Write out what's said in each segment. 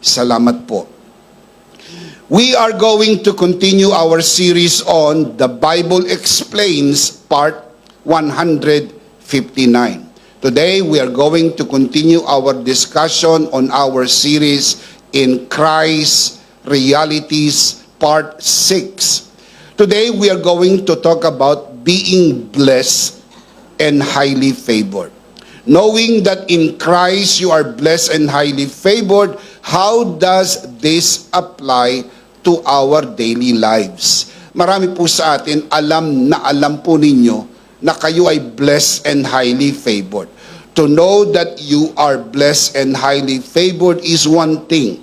Salamat po. We are going to continue our series on The Bible Explains Part 159. Today, we are going to continue our discussion on our series in Christ Realities Part 6. Today, we are going to talk about being blessed and highly favored. Knowing that in Christ you are blessed and highly favored, how does this apply to our daily lives? Marami po sa atin alam po ninyo na kayo ay blessed and highly favored. To know that you are blessed and highly favored is one thing,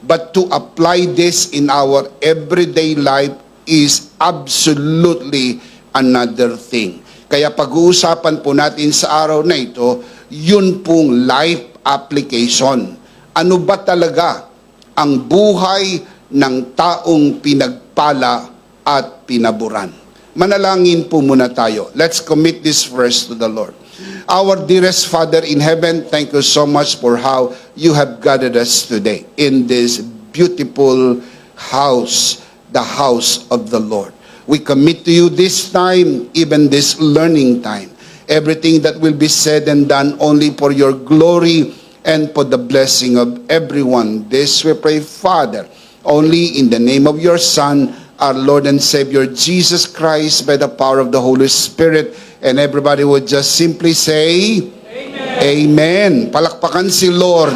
but to apply this in our everyday life is absolutely another thing. Kaya pag-uusapan po natin sa araw na ito, yun pong life application. Ano ba talaga ang buhay ng taong pinagpala at pinaburan? Manalangin po muna tayo. Let's commit this verse to the Lord. Our dearest Father in heaven, thank you so much for how you have gathered us today in this beautiful house, the house of the Lord. We commit to you this time, even this learning time. Everything that will be said and done only for your glory and for the blessing of everyone. This we pray, Father, only in the name of your Son, our Lord and Savior, Jesus Christ, by the power of the Holy Spirit. And everybody would just simply say, Amen. Amen. Palakpakan si Lord.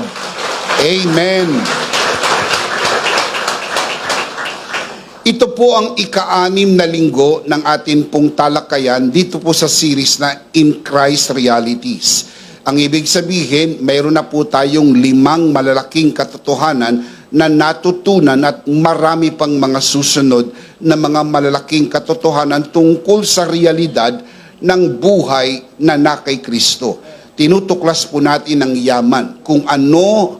Amen. Ito po ang ika-6 na linggo ng atin pong talakayan dito po sa series na In Christ Realities. Ang ibig sabihin, mayroon na po tayong 5 malalaking katotohanan na natutunan at marami pang mga susunod na mga malalaking katotohanan tungkol sa realidad ng buhay na kay Kristo. Tinutuklas po natin ang yaman, kung ano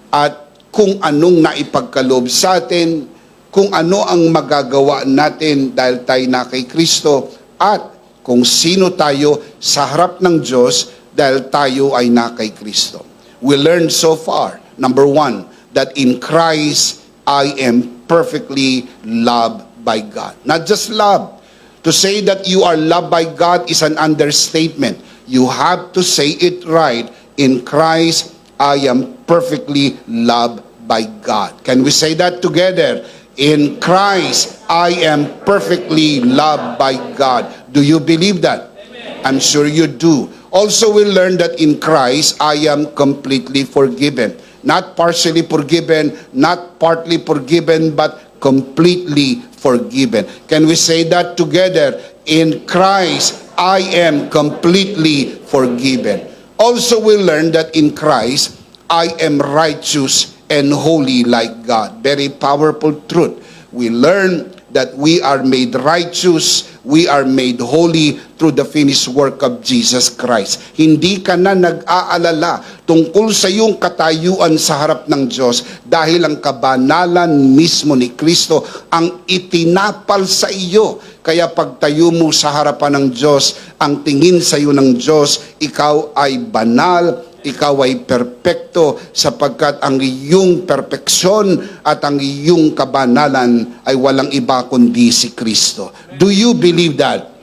at kung anong naipagkaloob sa atin, kung ano ang magagawa natin dahil tayo na kay Kristo, at kung sino tayo sa harap ng Diyos dahil tayo ay na kay Kristo. We learned so far, number 1, that in Christ I am perfectly loved by God. Not just loved. To say that you are loved by God is an understatement. You have to say it right. In Christ I am perfectly loved by God. Can we say that together? In Christ, I am perfectly loved by God. Do you believe that? Amen. I'm sure you do. Also, we learn that in Christ, I am completely forgiven. Not partially forgiven, not partly forgiven, but completely forgiven. Can we say that together? In Christ, I am completely forgiven. Also, we learn that in Christ, I am righteous and holy like God. Very powerful truth. We learn that we are made righteous, we are made holy through the finished work of Jesus Christ. Hindi ka na nag-aalala tungkol sa iyong katayuan sa harap ng Diyos dahil ang kabanalan mismo ni Kristo ang itinapal sa iyo. Kaya pagtayo mo sa harapan ng Diyos, ang tingin sa iyo ng Diyos, ikaw ay banal, ikaw ay perpekto sapagkat ang iyong perpeksyon at ang iyong kabanalan ay walang iba kundi si Kristo. Do you believe that?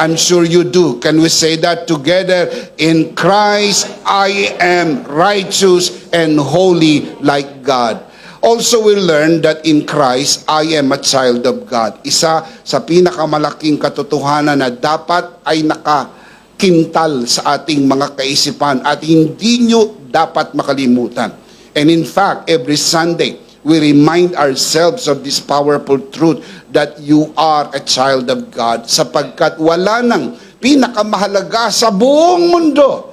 I'm sure you do. Can we say that together? In Christ, I am righteous and holy like God. Also, we learn that in Christ, I am a child of God. Isa sa pinakamalaking katotohanan na dapat ay kintal sa ating mga kaisipan at hindi nyo dapat makalimutan. And in fact, every Sunday, we remind ourselves of this powerful truth that you are a child of God sapagkat wala nang pinakamahalaga sa buong mundo.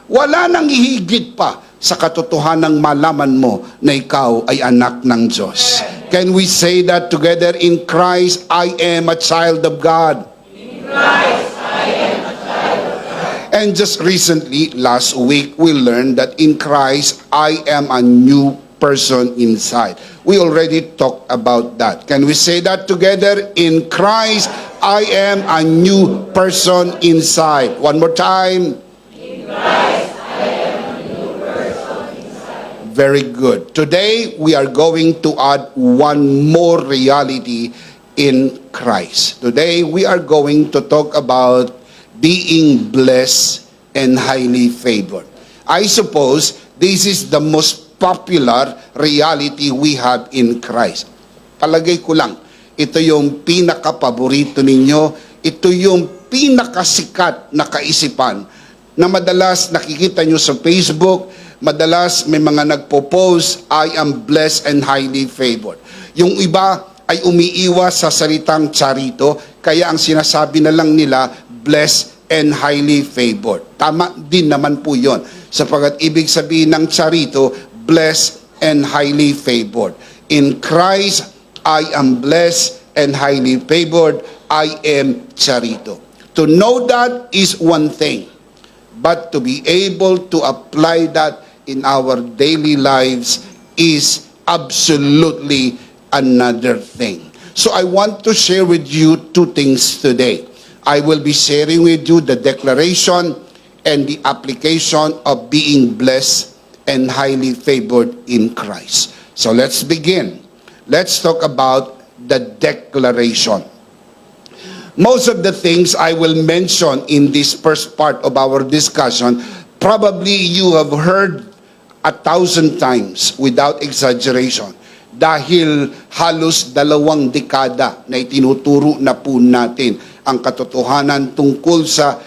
Wala nang ihigit pa sa katotohanang malaman mo na ikaw ay anak ng Diyos. Can we say that together? In Christ, I am a child of God. In Christ, I am a child of God. And just recently, last week, we learned that in Christ, I am a new person inside. We already talked about that. Can we say that together? In Christ, I am a new person inside. One more time. In Christ, I am a new person inside. Very good. Today, we are going to add one more reality in Christ. Today, we are going to talk about being blessed and highly favored. I suppose this is the most popular reality we have in Christ. Palagay ko lang, ito yung pinaka-paborito ninyo, ito yung pinakasikat na kaisipan na madalas nakikita nyo sa Facebook, madalas may mga nagpo-post, I am blessed and highly favored. Yung iba ay umiiwas sa salitang charito, kaya ang sinasabi na lang nila, blessed and highly favored. Tama din naman po yun, sapagkat ibig sabihin ng charito, blessed and highly favored. In Christ, I am blessed and highly favored. I am charito. To know that is one thing, but to be able to apply that in our daily lives is absolutely another thing. So I want to share with you two things today. I will be sharing with you the declaration and the application of being blessed and highly favored in Christ. So let's begin. Let's talk about the declaration. Most of the things I will mention in this first part of our discussion, probably you have heard 1,000 times without exaggeration. Dahil halos 2 dekada na itinuturo na po natin ang katotohanan tungkol sa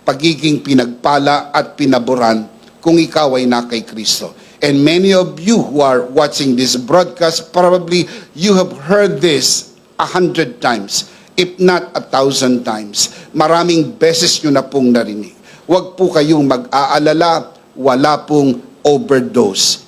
pagiging pinagpala at pinaboran kung ikaw ay na kay Kristo. And many of you who are watching this broadcast, probably you have heard this 100 times, if not 1,000 times. Maraming beses nyo na pong narinig. Huwag po kayong mag-aalala, wala pong overdose.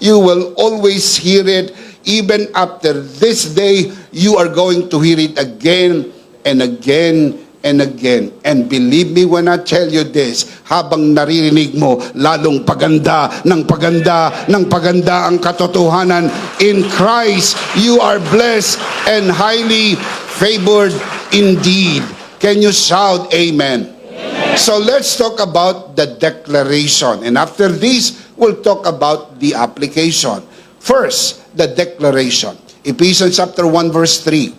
You will always hear it. Even after this day, you are going to hear it again and again and again. And believe me when I tell you this, habang naririnig mo, lalong paganda ng paganda ng paganda ang katotohanan. In Christ, you are blessed and highly favored indeed. Can you shout amen? So let's talk about the declaration. And after this, we'll talk about the application. First, the declaration. Ephesians chapter 1 verse 3.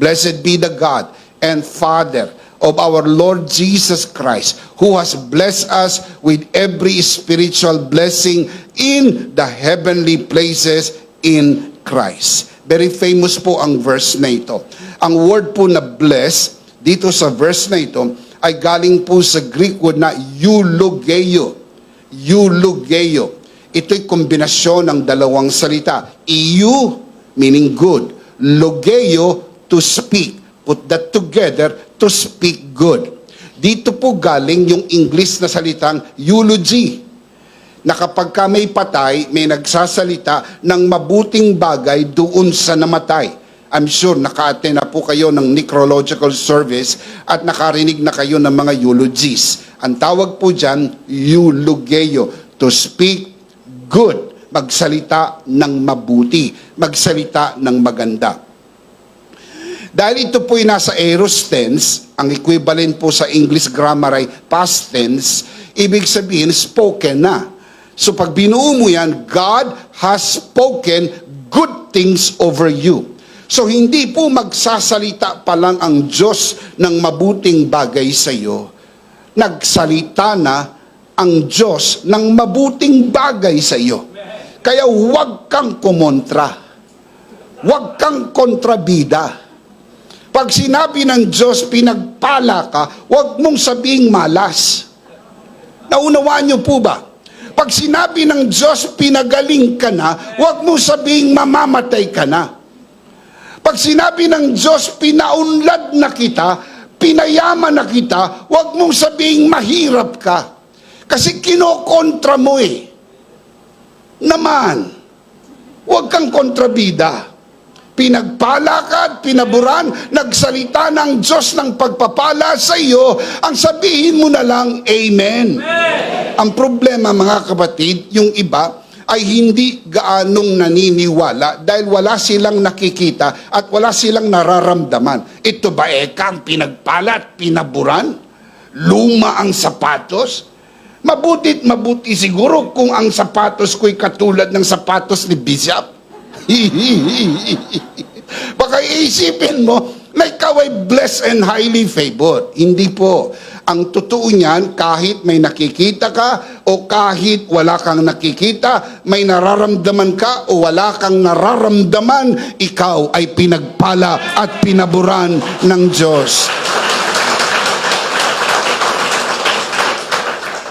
Blessed be the God and Father of our Lord Jesus Christ, who has blessed us with every spiritual blessing in the heavenly places in Christ. Very famous po ang verse na ito. Ang word po na bless dito sa verse na ito ay galing po sa Greek word na eulogeo. Eulogeo. Ito'y kombinasyon ng dalawang salita. Eu, meaning good. Logeo, to speak. Put that together, to speak good. Dito po galing yung English na salitang eulogy. Na kapag ka may patay, may nagsasalita ng mabuting bagay doon sa namatay. I'm sure naka-attend na po kayo ng necrological service at nakarinig na kayo ng mga eulogies. Ang tawag po dyan, eulogeo, to speak good, magsalita ng mabuti, magsalita ng maganda. Dahil ito po'y nasa aorist tense, ang equivalent po sa English grammar ay past tense, ibig sabihin spoken na. So pag binuo mo yan, God has spoken good things over you. So hindi po magsasalita pa lang ang Diyos ng mabuting bagay sa iyo. Nagsalita na ang Diyos ng mabuting bagay sa iyo. Kaya huwag kang kumontra. Huwag kang kontrabida. Pag sinabi ng Diyos, pinagpala ka, huwag mong sabing malas. Naunawaan niyo po ba? Pag sinabi ng Diyos, pinagaling ka na, huwag mong sabing mamamatay ka na. Pag sinabi ng Diyos, pinaunlad na kita, pinayaman na kita, huwag mong sabing mahirap ka. Kasi kinokontra mo eh. Naman, huwag kang kontrabida. Pinagpala ka at pinaburan, nagsalita ng Diyos ng pagpapala sa iyo, ang sabihin mo na lang, Amen. Amen. Ang problema mga kapatid, yung iba ay hindi gaanong naniniwala dahil wala silang nakikita at wala silang nararamdaman. Ito ba ekang pinagpala at pinaburan? Luma ang sapatos? Mabuti siguro kung ang sapatos ko'y katulad ng sapatos ni Bishop. Baka iisipin mo na ikaw ay blessed and highly favored. Hindi po. Ang totoo niyan, kahit may nakikita ka o kahit wala kang nakikita, may nararamdaman ka o wala kang nararamdaman, ikaw ay pinagpala at pinaburan ng Diyos.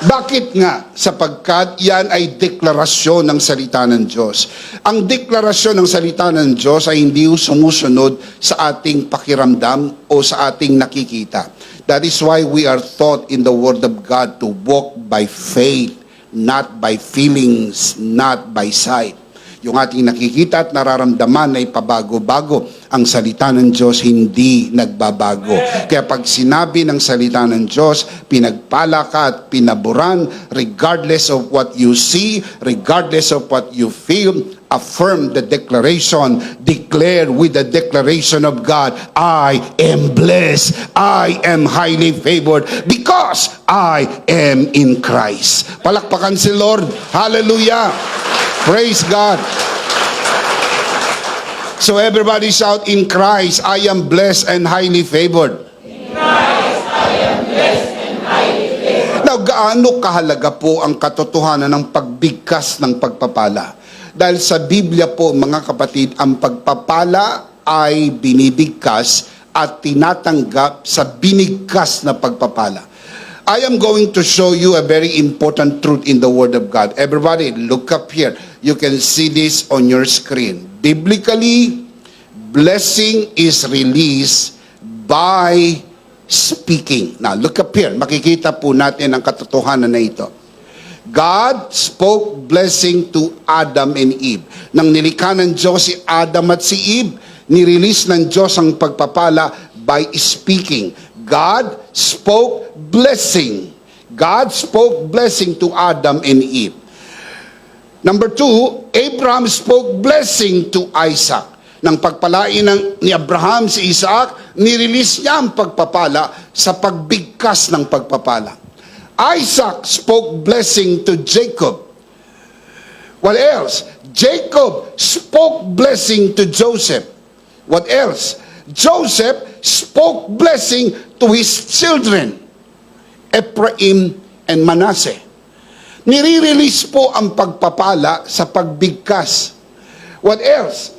Bakit nga? Sapagkat yan ay deklarasyon ng salita ng Diyos. Ang deklarasyon ng salita ng Diyos ay hindi sumusunod sa ating pakiramdam o sa ating nakikita. That is why we are taught in the Word of God to walk by faith, not by feelings, not by sight. Yung ating nakikita at nararamdaman ay pabago-bago. Ang salita ng Diyos hindi nagbabago. Kaya pag sinabi ng salita ng Diyos, pinagpala ka at pinaburan, regardless of what you see, regardless of what you feel, affirm the declaration, declare with the declaration of God, I am blessed, I am highly favored, because I am in Christ. Palakpakan si Lord. Hallelujah. Praise God. So everybody shout, in Christ, I am blessed and highly favored. In Christ, I am blessed and highly favored. Now, gaano kahalaga po ang katotohanan ng pagbigkas ng pagpapala? Dahil sa Biblia po, mga kapatid, ang pagpapala ay binibigkas at tinatanggap sa binigkas na pagpapala. I am going to show you a very important truth in the Word of God. Everybody, look up here. You can see this on your screen. Biblically, blessing is released by speaking. Now, look up here. Makikita po natin ang katotohanan na ito. God spoke blessing to Adam and Eve. Nang nilikha ng Diyos si Adam at si Eve, nirelease ng Diyos ang pagpapala by speaking. God spoke blessing. God spoke blessing to Adam and Eve. Number 2, Abraham spoke blessing to Isaac. Nang pagpalain ni Abraham si Isaac, nirelease niya ang pagpapala sa pagbigkas ng pagpapala. Isaac spoke blessing to Jacob. What else? Jacob spoke blessing to Joseph. What else? Joseph spoke blessing to his children, Ephraim and Manasseh. Nire-release po ang pagpapala sa pagbigkas. What else?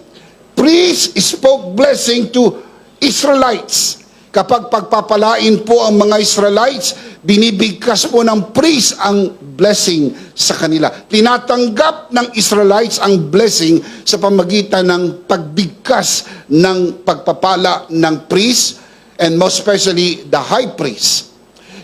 Priest spoke blessing to Israelites. Kapag pagpapalain po ang mga Israelites, binibigkas po ng priest ang blessing sa kanila. Tinatanggap ng Israelites ang blessing sa pamagitan ng pagbigkas ng pagpapala ng priest, and most especially the high priest.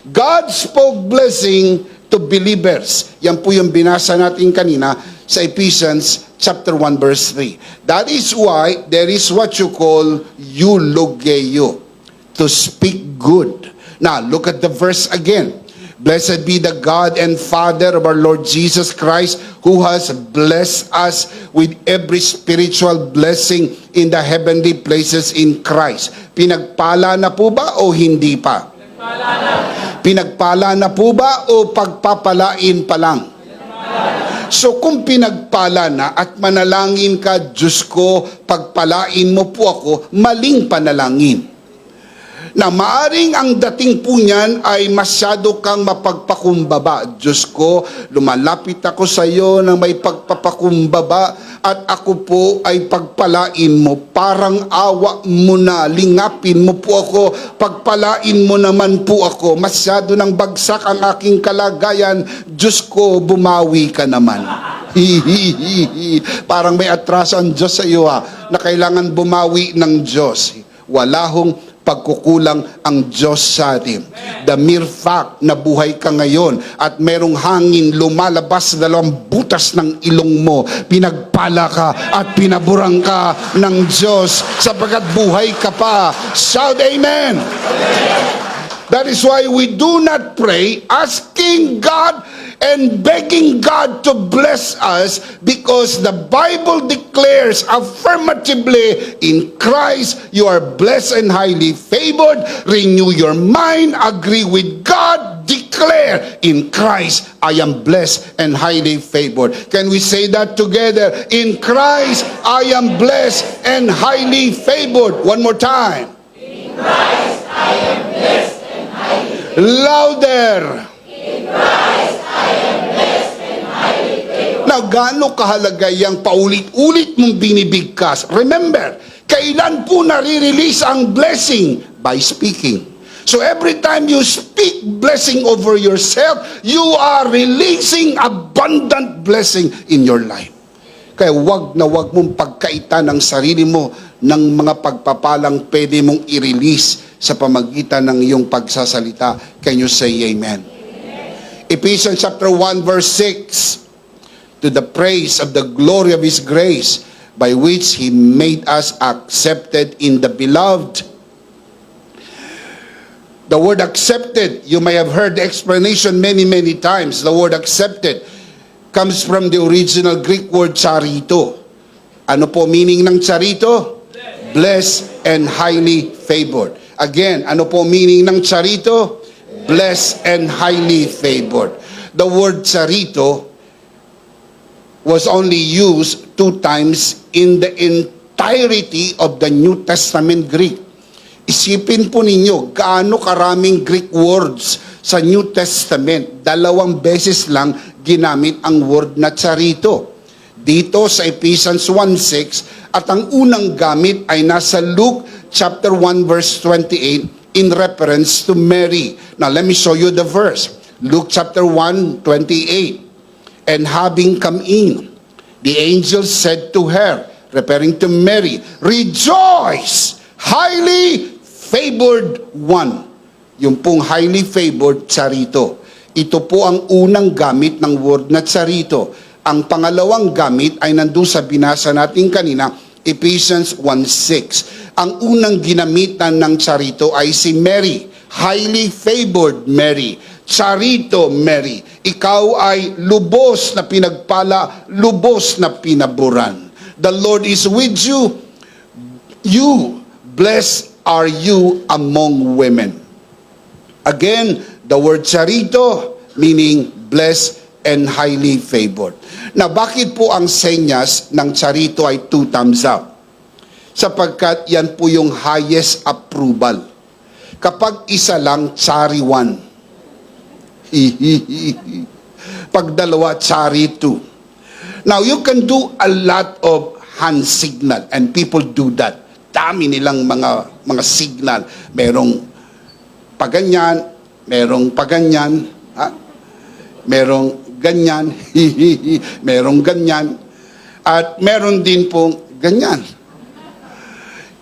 God spoke blessing to believers. Yan po yung binasa natin kanina sa Ephesians chapter 1 verse 3. That is why there is what you call eulogio, to speak good. Now, look at the verse again. Blessed be the God and Father of our Lord Jesus Christ, who has blessed us with every spiritual blessing in the heavenly places in Christ. Pinagpala na po ba o hindi pa? Pinagpala na po ba o pagpapalain pa lang? So kung pinagpala na at manalangin ka, Diyos ko, pagpalain mo po ako, maling panalangin. Na maaring ang dating po niyan ay masyado kang mapagpakumbaba. Diyos ko, lumalapit ako sa iyo na may pagpapakumbaba at ako po ay pagpalain mo. Parang awa mo na, lingapin mo po ako, pagpalain mo naman po ako. Masyado nang bagsak ang aking kalagayan. Diyos ko, bumawi ka naman. Parang may atraso ang Diyos sa iyo na kailangan bumawi ng Diyos. Wala hong pagkukulang ang Diyos sa atin. The mere fact na buhay ka ngayon at merong hangin lumalabas sa dalawang butas ng ilong mo, pinagpala ka at pinaburang ka ng Diyos sapagkat buhay ka pa. Shout amen! That is why we do not pray asking God and begging God to bless us, because the Bible declares affirmatively, in Christ you are blessed and highly favored. Renew your mind, agree with God, declare, in Christ I am blessed and highly favored. Can we say that together? In Christ I am blessed and highly favored. One more time. In Christ I am blessed and highly favored. Louder. In Christ I am blessed and highly favored. Now, gaano kahalaga yung paulit-ulit mong binibigkas? Remember, kailan po nare-release ang blessing? By speaking. So every time you speak blessing over yourself, you are releasing abundant blessing in your life. Kaya wag na wag mong pagkaitan ng sarili mo ng mga pagpapalang pwede mong i-release sa pamagitan ng iyong pagsasalita. Can you say amen? Ephesians chapter 1 verse 6, to the praise of the glory of His grace, by which He made us accepted in the beloved. The word accepted, you may have heard the explanation many times. The word accepted comes from the original Greek word charito. Ano po meaning ng charito? Blessed and highly favored. Again, ano po meaning ng charito? Blessed and highly favored. The word charito was only used 2 times in the entirety of the New Testament Greek. Isipin po ninyo, gaano karaming Greek words sa New Testament. 2 beses lang ginamit ang word na charito. Dito sa Ephesians 1:6, at ang unang gamit ay nasa Luke chapter 1 verse 28 in reference to Mary. Now let me show you the verse. Luke chapter 1:28. And having come in, the angel said to her, referring to Mary, "Rejoice, highly favored one." Yung pong highly favored, charito. Ito po ang unang gamit ng word na charito. Ang pangalawang gamit ay nandun sa binasa natin kanina, Ephesians 1:6. Ang unang ginamitan ng charito ay si Mary. Highly favored Mary. Charito Mary. Ikaw ay lubos na pinagpala, lubos na pinaburan. The Lord is with you. You, blessed are you among women. Again, the word charito, meaning blessed and highly favored. Now, bakit po ang senyas ng charito ay 2 thumbs up? Sapagkat yan po yung highest approval. Kapag isa lang, chari 1. Pag dalawa, chari 2. Now, you can do a lot of hand signal, and people do that. Dami nilang mga signal. Merong paganyan, merong paganyan, merong ganyan, merong ganyan, at meron din pong ganyan.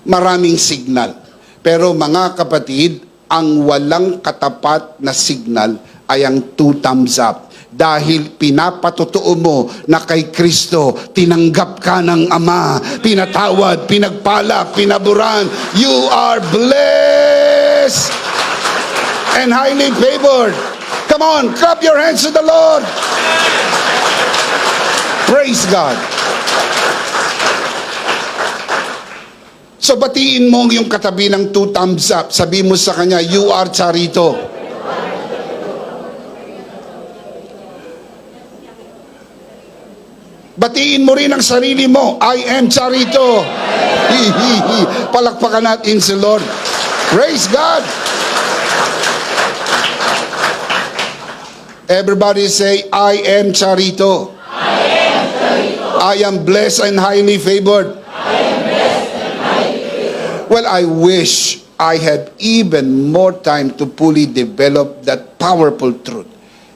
Maraming signal. Pero mga kapatid, ang walang katapat na signal ay ang 2 thumbs up. Dahil pinapatotoo mo na kay Kristo, tinanggap ka ng Ama, pinatawad, pinagpala, pinaburan. You are blessed and highly favored. Come on, clap your hands to the Lord. Praise God. So batiin mo yung katabi ng 2 thumbs up. Sabi mo sa kanya, you are charito. Batiin mo rin ang sarili mo, I am charito. Palakpakan natin si Lord. Praise God. Everybody say, I am charito. I am charito. I am blessed and highly favored. I am blessed and highly favored. Well, I wish I had even more time to fully develop that powerful truth.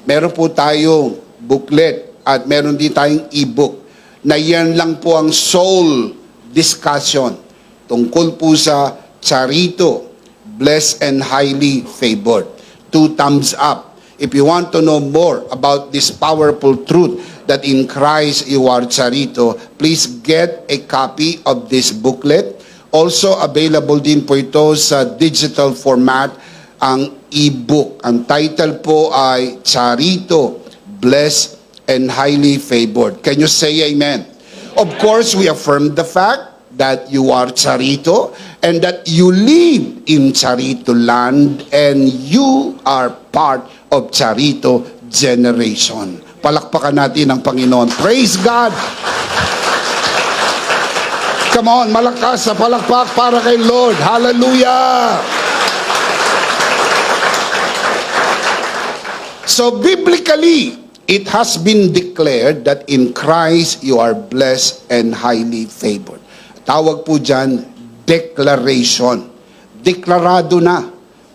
Meron po tayong booklet at meron din tayong e-book na yan lang po ang soul discussion tungkol po sa charito, blessed and highly favored. 2 thumbs up. If you want to know more about this powerful truth that in Christ you are charito, please get a copy of this booklet. Also available din po ito sa digital format ang e-book. Ang title po ay Charito, Blessed and Highly Favored. Can you say amen? Of course, we affirm the fact that you are Charito and that you live in Charito land and you are part of Charito generation. Palakpakan natin ang Panginoon. Praise God! Come on, malakas sa palakpak para kay Lord. Hallelujah! So biblically, it has been declared that in Christ you are blessed and highly favored. Tawag po dyan, declaration. Deklarado na.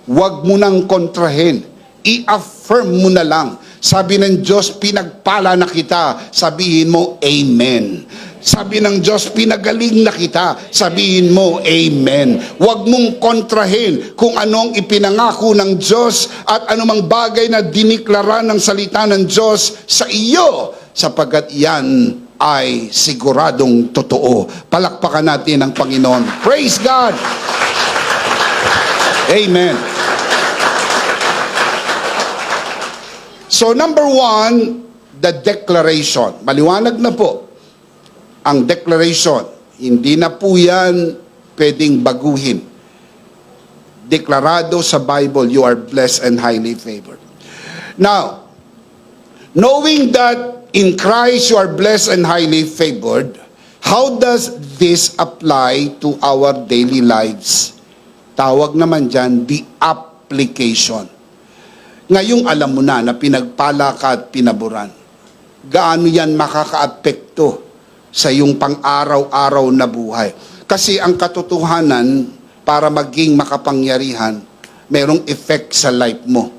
Huwag mo nang kontrahin. I-affirm mo na lang. Sabi ng Diyos, pinagpala na kita. Sabihin mo, Amen. Sabi ng Diyos, pinagaling na kita. Sabihin mo, Amen. Huwag mong kontrahin kung anong ipinangako ng Diyos at anumang bagay na diniklara ng salita ng Diyos sa iyo, sapagkat yan ay siguradong totoo. Palakpakan natin ang Panginoon. Praise God! Amen. So number one, the declaration. Maliwanag na po ang declaration. Hindi na po yan pwedeng baguhin. Deklarado sa Bible, you are blessed and highly favored. Now, knowing that in Christ you are blessed and highly favored, how does this apply to our daily lives? Tawag naman dyan, the application. Ngayong alam mo na pinagpala ka at pinaboran, gaano yan makakaapekto sa iyong pang-araw-araw na buhay? Kasi ang katotohanan, para maging makapangyarihan, mayroong effect sa life mo.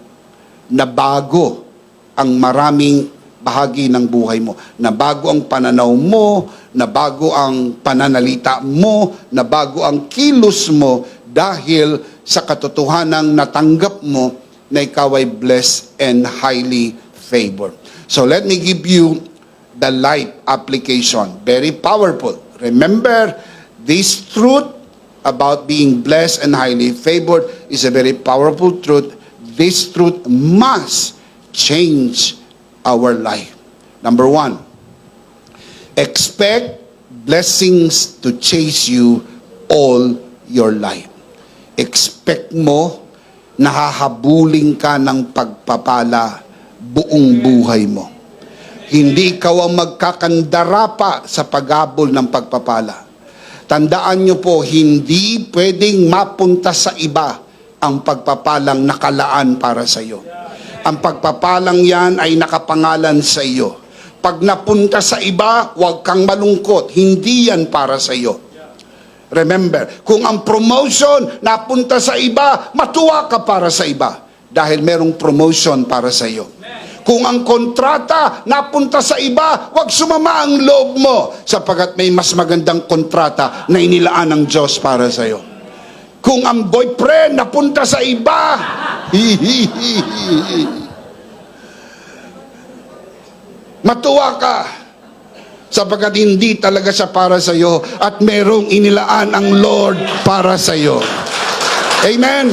Nabago ang maraming bahagi ng buhay mo. Nabago ang pananaw mo, nabago ang pananalita mo, nabago ang kilos mo dahil sa katotohanang natanggap mo na ikaw ay blessed and highly favored. So let me give you the life application. Very powerful. Remember, this truth about being blessed and highly favored is a very powerful truth. This truth must change our life. Number one, expect blessings to chase you all your life. Expect mo na hahabulin ka ng pagpapala buong buhay mo. Hindi ikaw ang magkakandara pa sa paghabol ng pagpapala. Tandaan nyo po, hindi pwedeng mapunta sa iba ang pagpapalang nakalaan para sa iyo. Ang pagpapalang yan ay nakapangalan sa iyo. Pag napunta sa iba, huwag kang malungkot. Hindi yan para sa iyo. Remember, kung ang promotion napunta sa iba, matuwa ka para sa iba. Dahil merong promotion para sa iyo. Kung ang kontrata napunta sa iba, huwag sumama ang loob mo, sapagkat may mas magandang kontrata na inilaan ng Diyos para sa iyo. Kung ang boyfriend napunta sa iba, matuwa ka, sapagkat hindi talaga siya para sa iyo at merong inilaan ang Lord para sa iyo. Amen.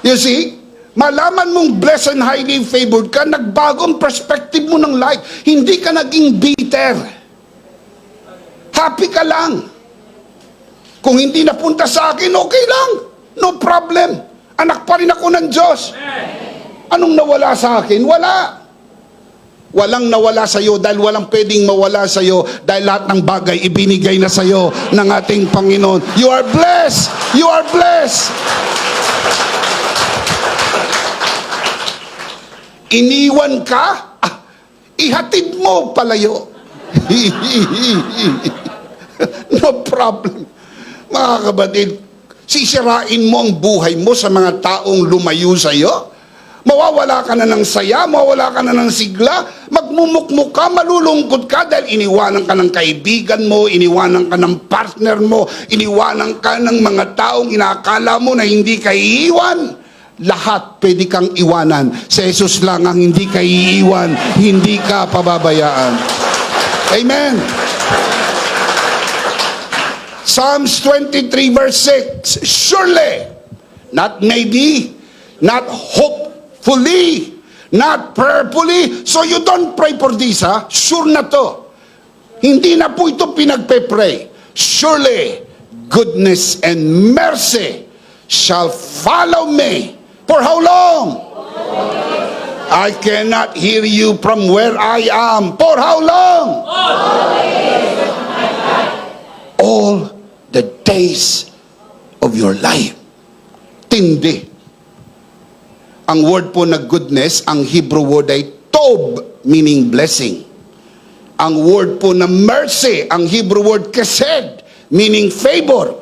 You see? Malaman mong blessed and highly favored ka, nagbago ang perspective mo ng life. Hindi ka naging bitter. Happy ka lang. Kung hindi napunta sa akin, okay lang. No problem. Anak pa rin ako ng Diyos. Anong nawala sa akin? Wala. Walang nawala sa iyo dahil walang pwedeng mawala sa iyo dahil lahat ng bagay ibinigay na sa iyo ng ating Panginoon. You are blessed. You are blessed. Iniwan ka, ihatid mo palayo. No problem. Mga kapatid, sisirain mo ang buhay mo sa mga taong lumayo sa iyo. Mawawala ka na ng saya, mawawala ka na ng sigla, magmumukmuk ka, malulungkot ka dahil iniwanan ka ng kaibigan mo, iniwanan ka ng partner mo, iniwanan ka ng mga taong inakala mo na hindi ka iiwan. Lahat pwede kang iwanan. Si Jesus lang ang hindi ka iiwan, hindi ka pababayaan. Amen. Psalms 23 verse 6, surely, not maybe, not hopefully, not prayerfully. So you don't pray for this, ha? Sure na to. Hindi na po ito pinagpe-pray. Surely, goodness and mercy shall follow me. For how long? I cannot hear you from where I am. For how long? All the days of your life. Tindi. Ang word po na goodness, ang Hebrew word ay tov, meaning blessing. Ang word po na mercy, ang Hebrew word kesed, meaning favor.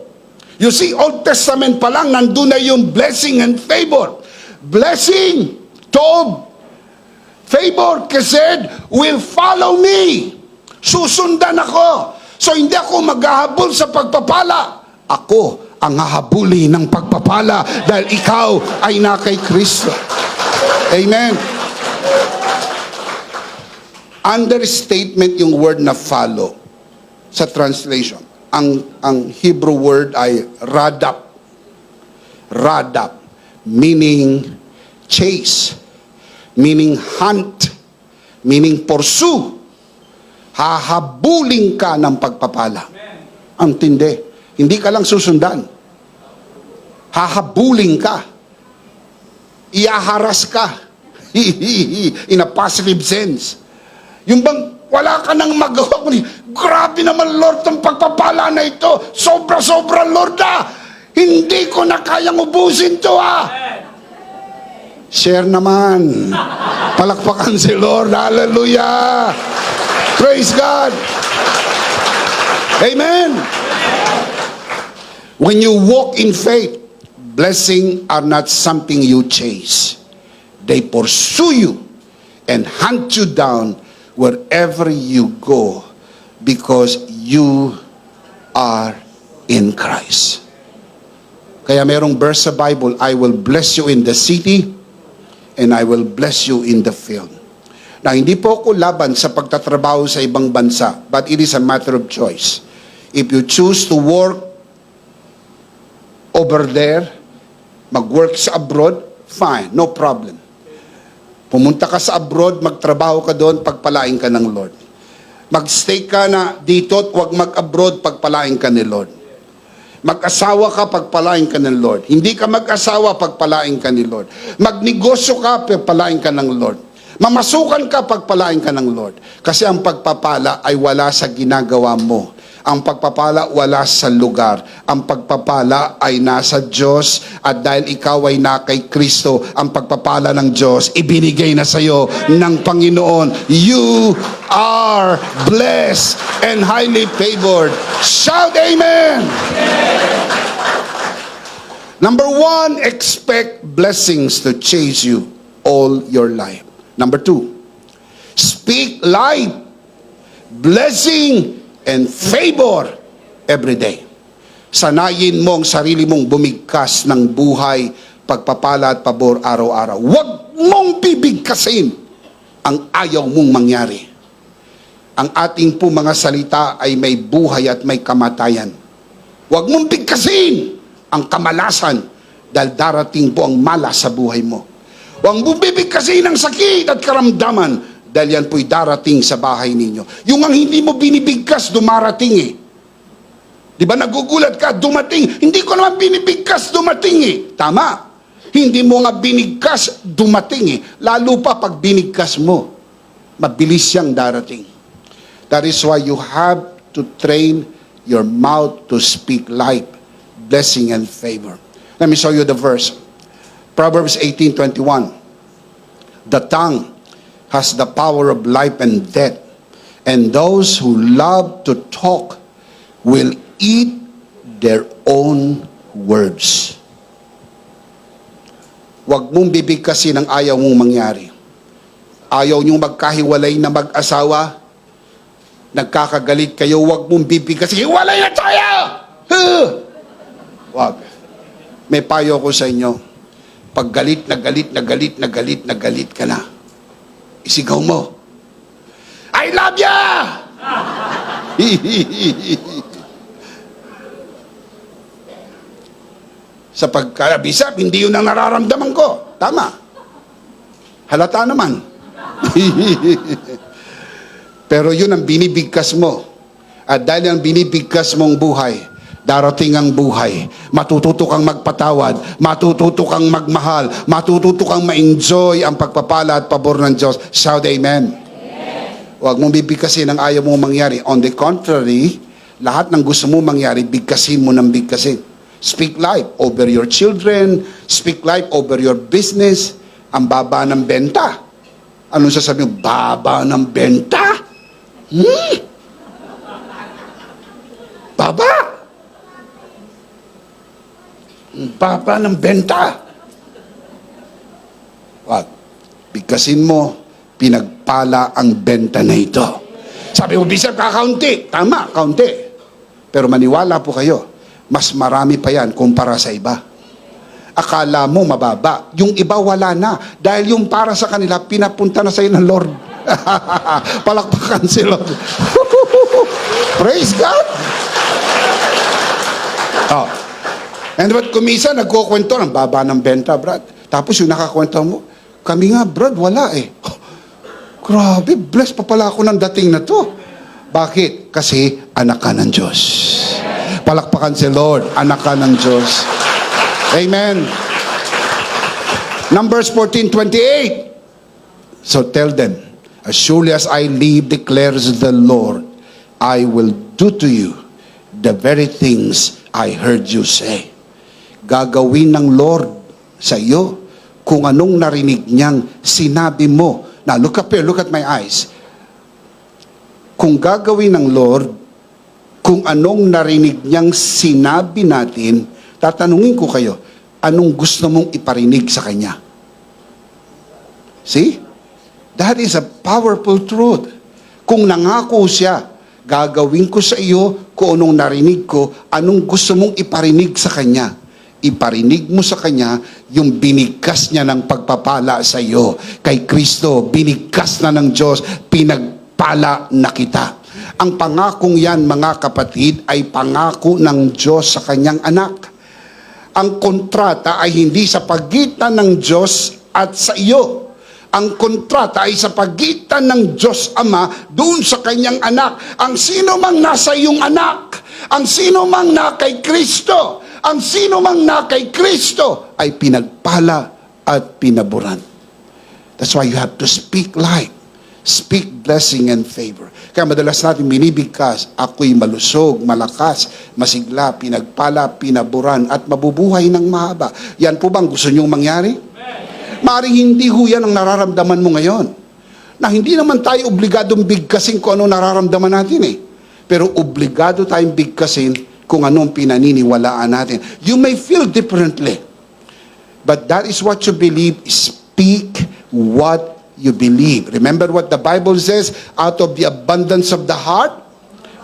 You see, Old Testament pa lang, nandun na yung blessing and favor. Blessing, tov, favor, kesed, will follow me. Susundan ako. So hindi ako maghahabol sa pagpapala. Ako ang hahabuli ng pagpapala dahil ikaw ay na kay Kristo. Amen. Understatement yung word na follow sa translation. Ang Hebrew word ay radap. Radap, meaning chase, meaning hunt, meaning pursue. Hahabulin ka ng pagpapala. Ang tindi. Hindi ka lang susundan. Hahabulin ka. Iaharas ka. In a positive sense. Yung bang wala ka nang magawa. Grabe naman, Lord, ang pagpapala na ito. Sobra-sobra, Lord, hindi ko na kayang ubusin to, Share naman. Palakpakan si Lord. Hallelujah. Praise God. Amen. When you walk in faith, blessings are not something you chase. They pursue you and hunt you down wherever you go because you are in Christ. Kaya merong verse sa Bible, I will bless you in the city and I will bless you in the field. Na hindi po ako laban sa pagtatrabaho sa ibang bansa, but it is a matter of choice. If you choose to work over there, mag-work sa abroad, fine, no problem. Pumunta ka sa abroad, magtrabaho ka doon, pagpalain ka ng Lord. Magstay ka na dito at huwag mag-abroad, pagpalain ka ni Lord. Mag-asawa ka, pagpalain ka ng Lord. Hindi ka mag-asawa, pagpalain ka ni Lord. Magnegosyo ka, pagpalain ka ng Lord. Mamasukan ka, pagpalain ka ng Lord. Kasi ang pagpapala ay wala sa ginagawa mo. Ang pagpapala wala sa lugar. Ang pagpapala ay nasa Diyos at dahil ikaw ay na kay Kristo, ang pagpapala ng Diyos ibinigay na sa iyo ng Panginoon. You are blessed and highly favored. Shout amen! Number one, expect blessings to chase you all your life. Number two, speak life, blessing, and favor every day. Sanayin mo ang sarili mong bumigkas ng buhay, pagpapala at pabor araw-araw. Huwag mong bibigkasin ang ayaw mong mangyari. Ang ating po mga salita ay may buhay at may kamatayan. Huwag mong bigkasin ang kamalasan dahil darating po ang malas sa buhay mo. Huwag mong bibigkasin ang sakit at karamdaman dahil yan po'y darating sa bahay ninyo. Yung ang hindi mo binibigkas, dumarating Di ba nagugulat ka, dumating. Hindi ko naman binibigkas, dumating Tama. Hindi mo nga binigkas, dumating Lalo pa pag binigkas mo, mabilis siyang darating. That is why you have to train your mouth to speak life, blessing, and favor. Let me show you the verse. Proverbs 18:21. The tongue has the power of life and death, and those who love to talk will eat their own words. Huwag mong bibigkasin ang ayaw mong mangyari. Ayaw niyong magkahiwalay na mag-asawa, nagkakagalit kayo, huwag mong bibigkasin, hiwalay na tayo! Huwag. May payo ko sa inyo. Pag galit na galit na galit na galit na galit ka na, isigaw mo, I love ya! Sa pagkabisap, hindi yun ang nararamdaman ko. Tama. Halata naman. Pero yun ang binibigkas mo. At dahil ang binibigkas mong buhay, darating ang buhay. Matututo kang magpatawad, matututo kang magmahal, matututo kang ma-enjoy ang pagpapala at pabor ng Diyos. Shout amen. Huwag mong bibigkasin ang ayaw mong mangyari. On the contrary, lahat ng gusto mo mangyari, bigkasin mo ng bigkasin. Speak life over your children, speak life over your business. Ang baba ng benta. Anong sasabihin mo? Baba ng benta? Baba! Baba ng benta. Wag. Bigkasin mo, pinagpala ang benta na ito. Sabi mo, bisag kakaunti. Tama, kaunti. Pero maniwala po kayo, mas marami pa yan kumpara sa iba. Akala mo mababa. Yung iba wala na. Dahil yung para sa kanila, pinapunta na sa'yo ng Lord. Palakpakan si Lord. Praise God! Oh. And what kumisa, nagkukwento ng baba ng benta, Brad. Tapos yung nakakwento mo, kami nga, Brad, wala eh. Oh, grabe, bless pa pala ako ng dating na to. Bakit? Kasi anak ka ng Diyos. Palakpakan si Lord, anak ka ng Diyos. Amen. Numbers 14:28. So tell them, as surely as I live, declares the Lord, I will do to you the very things I heard you say. Gagawin ng Lord sa iyo kung anong narinig niyang sinabi mo. Now, look up here, look at my eyes. Kung gagawin ng Lord, kung anong narinig niyang sinabi natin, tatanungin ko kayo, anong gusto mong iparinig sa Kanya? See? That is a powerful truth. Kung nangako siya, gagawin ko sa iyo kung anong narinig ko, anong gusto mong iparinig sa Kanya. Iparinig mo sa Kanya yung binigkas niya ng pagpapala sa iyo. Kay Kristo, binigkas na ng Diyos, pinagpala na kita. Ang pangakong yan, mga kapatid, ay pangako ng Diyos sa Kanyang anak. Ang kontrata ay hindi sa pagitan ng Diyos at sa iyo. Ang kontrata ay sa pagitan ng Diyos Ama doon sa Kanyang anak. Ang sino mang nasa iyong anak, ang sino mang na kay Kristo, ang sino mang na kay Kristo ay pinagpala at pinaburan. That's why you have to speak life. Speak blessing and favor. Kaya madalas natin binibigkas, ako'y malusog, malakas, masigla, pinagpala, pinaburan, at mabubuhay ng mahaba. Yan po bang gusto niyong mangyari? Maaaring hindi ho yan ang nararamdaman mo ngayon. Na hindi naman tayo obligadong bigkasin kung ano nararamdaman natin eh. Pero obligado tayong bigkasin kung anong pinaniniwalaan natin. You may feel differently. But that is what you believe. Speak what you believe. Remember what the Bible says, out of the abundance of the heart,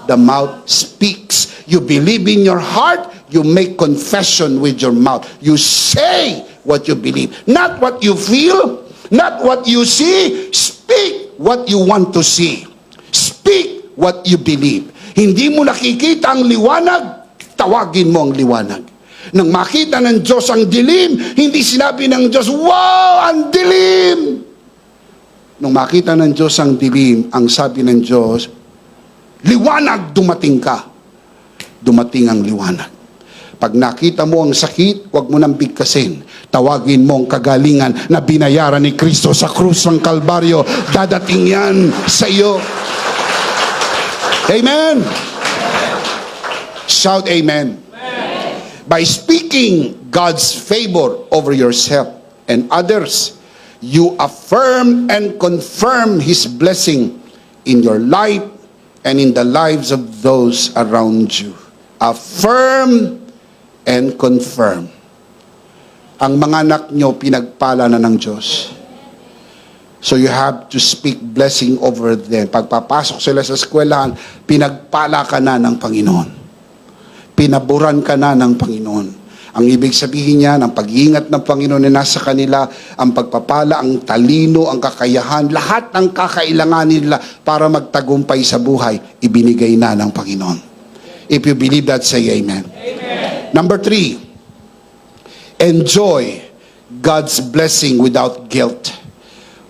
the mouth speaks. You believe in your heart, you make confession with your mouth. You say what you believe. Not what you feel, not what you see. Speak what you want to see. Speak what you believe. Hindi mo nakikita ang liwanag, tawagin mo ang liwanag. Nang makita ng Diyos ang dilim, hindi sinabi ng Diyos, wow, ang dilim! Nung makita ng Diyos ang dilim, ang sabi ng Diyos, liwanag, dumating ka. Dumating ang liwanag. Pag nakita mo ang sakit, huwag mo nang bigkasin. Tawagin mo ang kagalingan na binayaran ni Kristo sa krus ng Kalbaryo. Dadating yan sa iyo. Amen. Shout amen. By speaking God's favor over yourself and others, you affirm and confirm His blessing in your life and in the lives of those around you. Affirm and confirm. Ang mga anak nyo, pinagpala na ng Diyos. So you have to speak blessing over them. Pagpapasok sila sa eskwelahan, pinagpala ka na ng Panginoon. Pinaburan ka na ng Panginoon. Ang ibig sabihin niya, ang pag-iingat ng Panginoon na nasa kanila, ang pagpapala, ang talino, ang kakayahan, lahat ng kakailanganin nila para magtagumpay sa buhay, ibinigay na ng Panginoon. If you believe that, say amen. Amen. Number 3, Enjoy God's blessing without guilt.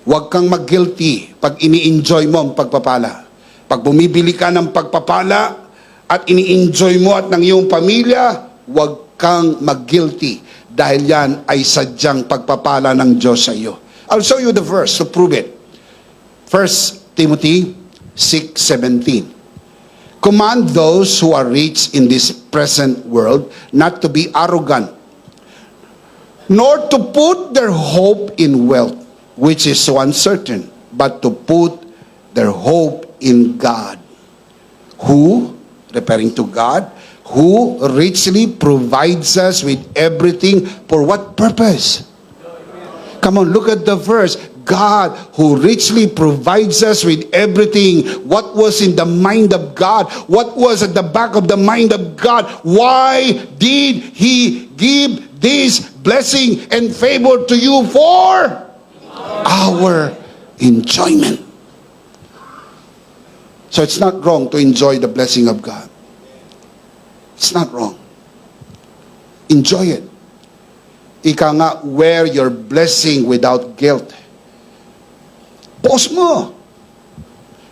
Huwag kang mag-guilty pag ini-enjoy mo ang pagpapala. Pag bumibili ka ng pagpapala at ini-enjoy mo at ng iyong pamilya, huwag kang mag-guilty dahil yan ay sadyang pagpapala ng Diyos sa iyo. I'll show you the verse to prove it. 1 Timothy 6:17. Command those who are rich in this present world not to be arrogant, nor to put their hope in wealth, which is so uncertain, but to put their hope in God, who, referring to God, who richly provides us with everything. For what purpose? Come on, look at the verse. God who richly provides us with everything. What was in the mind of God? What was at the back of the mind of God? Why did He give this blessing and favor to you? For our enjoyment. So it's not wrong to enjoy the blessing of God. It's not wrong. Enjoy it. Ika nga, wear your blessing without guilt. Post mo.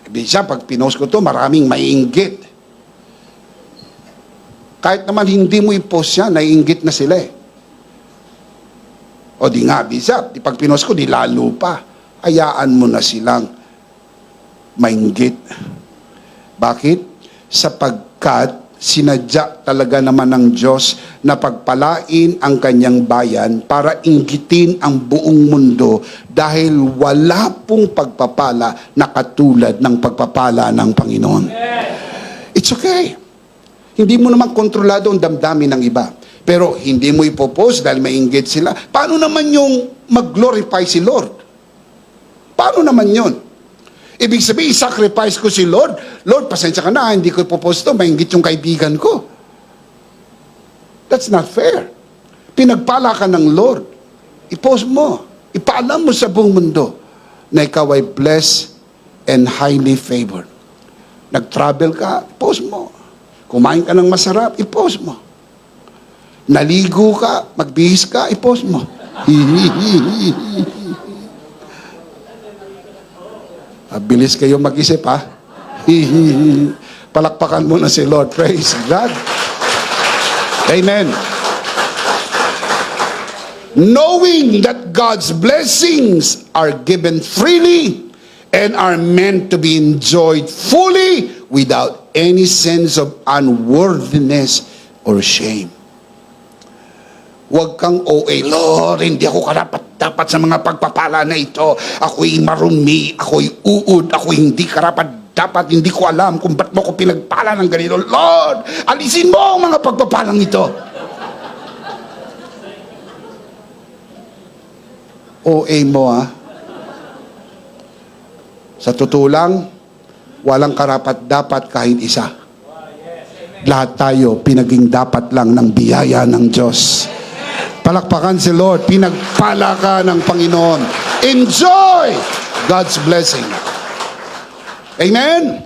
Bisa, pag pinost ko to, maraming maiinggit. Kahit naman hindi mo i-post yan, naiinggit na sila eh. O di nga, bisa, pag pinost ko, di lalo pa. Hayaan mo na silang mainggit. Bakit? Sapagkat sinadya talaga naman ng Diyos na pagpalain ang kanyang bayan para inggitin ang buong mundo dahil wala pong pagpapala na katulad ng pagpapala ng Panginoon. It's okay. Hindi mo naman kontrolado ang damdamin ng iba. Pero hindi mo ipopost dahil mainggit sila. Paano naman yung mag-glorify si Lord? Paano naman yun? Ibig sabihin, sacrifice ko si Lord. Lord, pasensya ka na, hindi ko ipopost ito, mainggit yung kaibigan ko. That's not fair. Pinagpala ka ng Lord. I-post mo. Ipaalam mo sa buong mundo na ikaw ay blessed and highly favored. Nag-travel ka, post mo. Kumain ka ng masarap, i-post mo. Naligo ka, magbihis ka, i-post mo. Bilis kayo mag-isip, ha? Palakpakan mo na si Lord. Praise God. Amen. Knowing that God's blessings are given freely and are meant to be enjoyed fully without any sense of unworthiness or shame. Huwag kang OA, Lord, hindi ako karapat-dapat sa mga pagpapala na ito. Ako'y marumi, ako'y uod, ako'y hindi karapat-dapat, hindi ko alam kung ba't mo ko pinagpala ng ganito. Lord, alisin mo ang mga pagpapalang ito. OA mo, ha? Sa totoo lang, walang karapat-dapat kahit isa. Lahat tayo, pinaging dapat lang ng biyaya ng Diyos. Palakpakan si Lord. Pinagpala ka ng Panginoon. Enjoy God's blessing. Amen?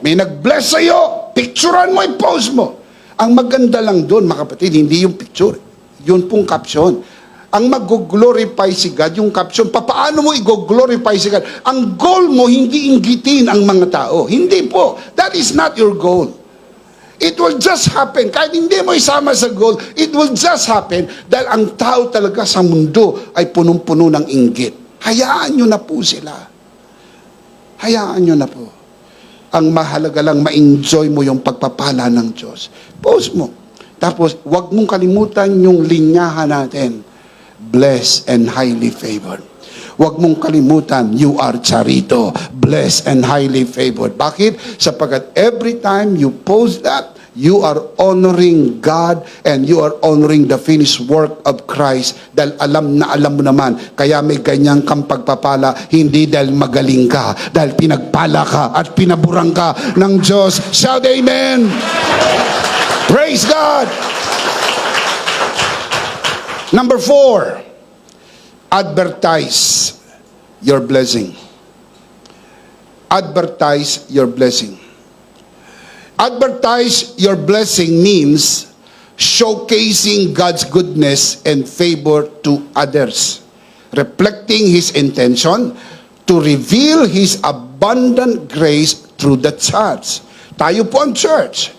May nag-bless sa'yo. Picturean mo, i-post mo. Ang maganda lang doon, mga kapatid, hindi yung picture. Yun pong caption. Ang mag-glorify si God, yung caption, papaano mo i-glorify si God? Ang goal mo, hindi inggitin ang mga tao. Hindi po. That is not your goal. It will just happen. Kahit hindi mo isama sa goal, it will just happen dahil ang tao talaga sa mundo ay punong-puno ng inggit. Hayaan nyo na po sila. Hayaan nyo na po. Ang mahalaga lang, ma-enjoy mo yung pagpapala ng Diyos. Post mo. Tapos, huwag mong kalimutan yung linyahan natin. Blessed and highly favored. Huwag mong kalimutan, you are charito, blessed and highly favored. Bakit? Sapagkat every time you post that, you are honoring God and you are honoring the finished work of Christ. Dahil alam na alam mo naman, kaya may ganyang kang pagpapala, hindi dahil magaling ka, dahil pinagpala ka at pinaburang ka ng Diyos. Shout amen! Praise God! Number 4. Advertise your blessing. Advertise your blessing. Advertise your blessing means showcasing God's goodness and favor to others, reflecting His intention to reveal His abundant grace through the church. Tayo po ang church.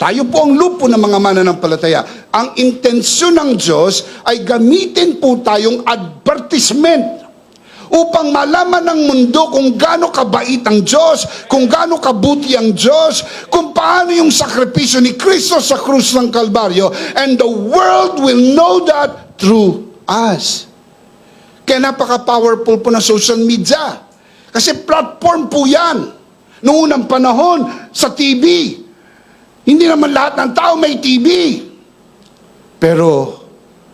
Tayo po ang lupo ng mga mananampalataya. Ang intensyon ng Diyos ay gamitin po tayong advertisement upang malaman ng mundo kung gaano kabait ang Diyos, kung gaano kabuti ang Diyos, kung paano yung sakripisyo ni Kristo sa krus ng Kalbaryo, and the world will know that through us. Kaya napaka-powerful po ng social media. Kasi platform po yan. Noong unang panahon, sa TV. Hindi naman lahat ng tao may TV. Pero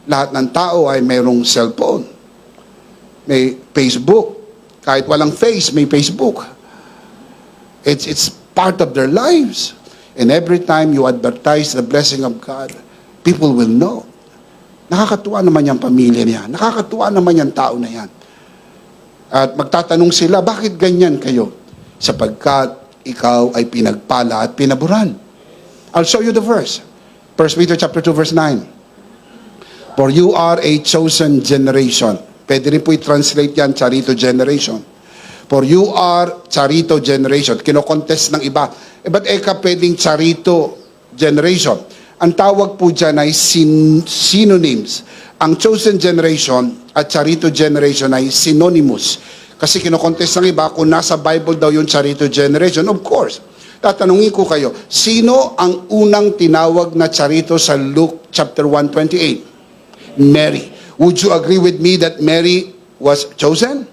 lahat ng tao ay mayroong cellphone. May Facebook. Kahit walang face, may Facebook. It's part of their lives. And every time you advertise the blessing of God, people will know. Nakakatuwa naman yung pamilya niya. Nakakatuwa naman yung tao na yan. At magtatanong sila, bakit ganyan kayo? Sapagkat ikaw ay pinagpala at pinaburan. I'll show you the verse. 1 Peter chapter 2 verse 9. For you are a chosen generation. Pwede rin po i-translate yan, charito generation. For you are charito generation. Kino-contest ng iba. Ba't eka pwedeng charito generation? Ang tawag po dyan ay synonyms. Ang chosen generation at charito generation ay synonymous. Kasi kino-contest ng iba kung nasa Bible daw yung charito generation. Of course. Tatanungin ko kayo, sino ang unang tinawag na charito sa Luke chapter 1:28? Mary. Would you agree with me that Mary was chosen?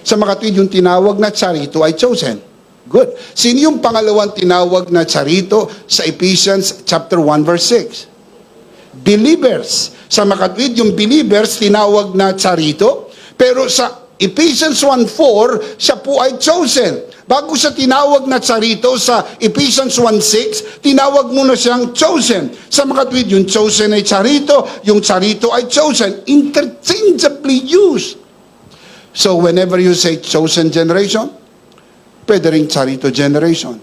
Sa makatwid, yung tinawag na charito ay chosen. Good. Sino yung pangalawang tinawag na charito sa Ephesians chapter 1 verse 6? Believers. Sa makatwid, yung believers tinawag na charito, pero sa Ephesians 1:4, siya po ay chosen. Bago siya tinawag na charito sa Ephesians 1:6, tinawag muna siyang chosen. Sa makatwid, yung chosen ay charito, yung charito ay chosen. Interchangeably used. So whenever you say chosen generation, pwede rin charito generation.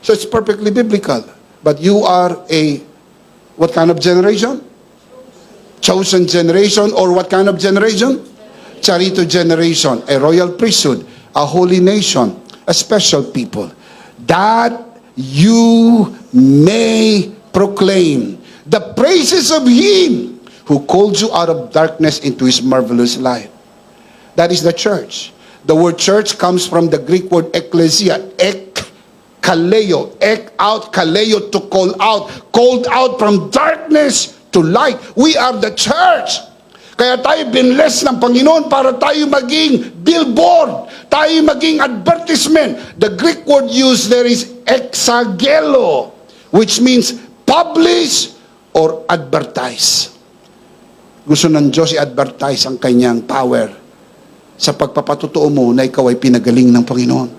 So it's perfectly biblical. But you are a, what kind of generation? Chosen generation, or what kind of generation? Charito generation, a royal priesthood, a holy nation, a special people, that you may proclaim the praises of Him who called you out of darkness into His marvelous light. That is the church. The word church comes from the Greek word ecclesia, kaleo, out, kaleo, to call out, called out from darkness to light. We are the church. Kaya tayo binless ng Panginoon para tayo maging billboard, tayo maging advertisement. The Greek word used there is exagelo, which means publish or advertise. Gusto ng Diyos i-advertise ang kanyang power sa pagpapatotoo mo na ikaw ay pinagaling ng Panginoon.